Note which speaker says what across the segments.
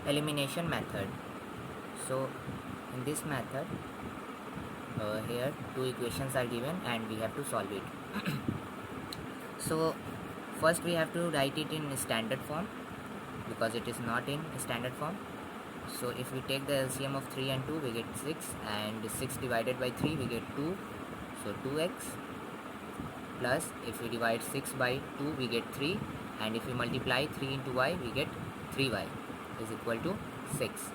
Speaker 1: elimination method. So in this method, here two equations are given and we have to solve it. So first we have to write it in standard form because it is not in standard form. So if we take the LCM of 3 and 2, we get 6, and 6 divided by 3 we get 2, so 2x, plus if we divide 6 by 2 we get 3, and if we multiply 3 into y we get 3y is equal to 6.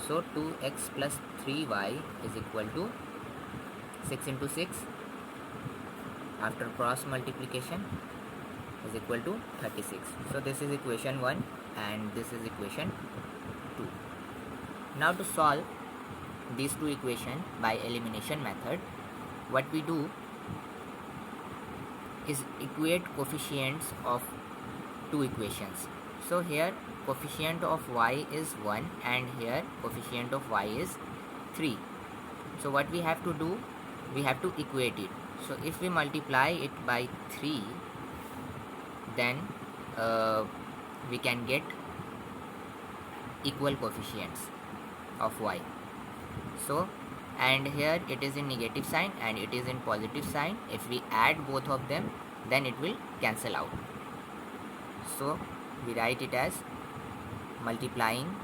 Speaker 1: So 2x plus 3y is equal to 6 into 6 after cross multiplication is equal to 36. So this is equation 1 and this is equation 2. Now to solve these two equations by elimination method, what we do is equate coefficients of two equations. So here coefficient of y is 1 and here coefficient of y is 3. So what we have to do, we have to equate it. So if we multiply it by 3, then we can get equal coefficients of y. So and here it is in negative sign and it is in positive sign. If we add both of them, then it will cancel out. So we write it as multiplying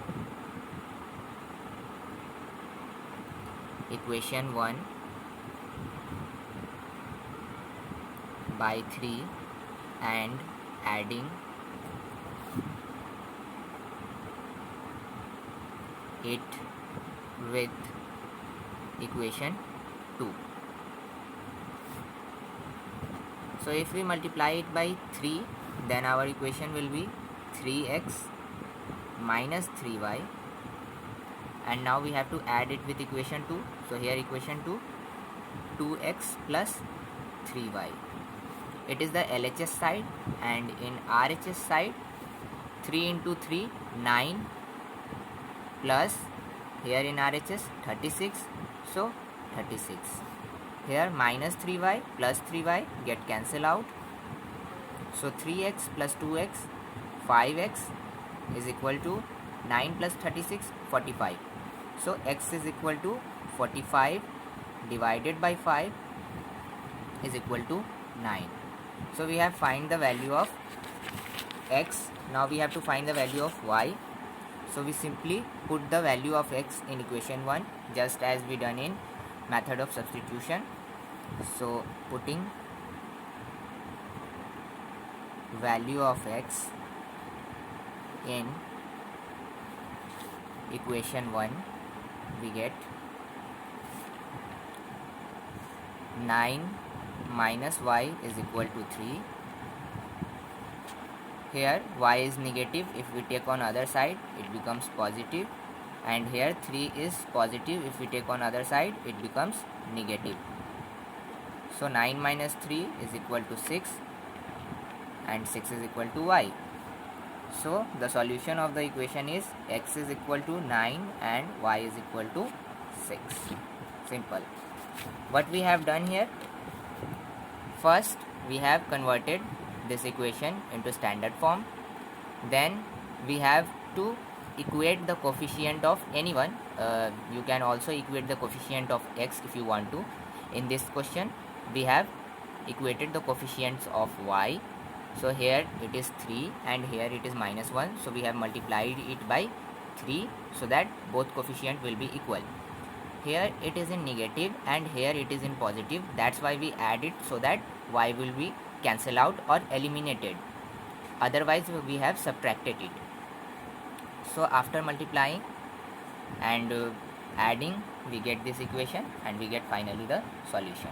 Speaker 1: equation 1 by 3 and adding it with equation 2. So if we multiply it by 3, then our equation will be 3x minus 3y, and now we have to add it with equation 2. So here equation 2, 2x plus 3y. It is the LHS side, and in RHS side 3 into 3 9 plus here in RHS 36, so 36. Here minus 3y plus 3y get cancel out. So 3x plus 2x 5x is equal to 9 plus 36 45. So x is equal to 45 divided by 5 is equal to 9. So we have find the value of x. Now we have to find the value of y. So we simply put the value of x in equation 1 just as we done in method of substitution. So putting value of x in equation 1, we get 9 minus y is equal to 3. Here y is negative, if we take on other side it becomes positive, and here 3 is positive, if we take on other side it becomes negative. So 9 minus 3 is equal to 6 and 6 is equal to y. So the solution of the equation is x is equal to 9 and y is equal to 6. Simple. What we have done here, first we have converted this equation into standard form. Then we have to equate the coefficient of anyone. You can also equate the coefficient of x if you want to. In this question we have equated the coefficients of y. So here it is 3 and here it is minus 1. So we have multiplied it by 3 so that both coefficient will be equal. Here it is in negative and here it is in positive. That's why we add it so that y will be cancel out or eliminated. Otherwise we have subtracted it. So after multiplying and adding, we get this equation and we get finally the solution.